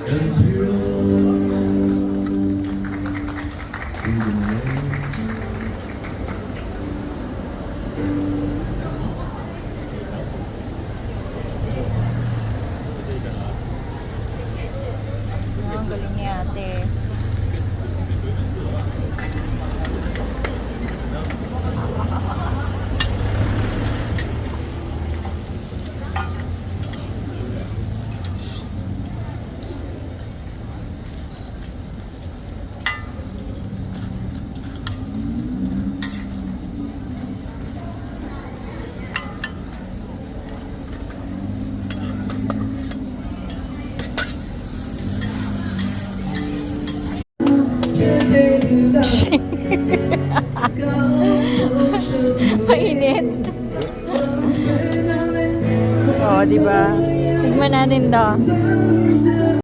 Ang galing ni ate. Mainit. Oh, di ba? Tignan natin 'to.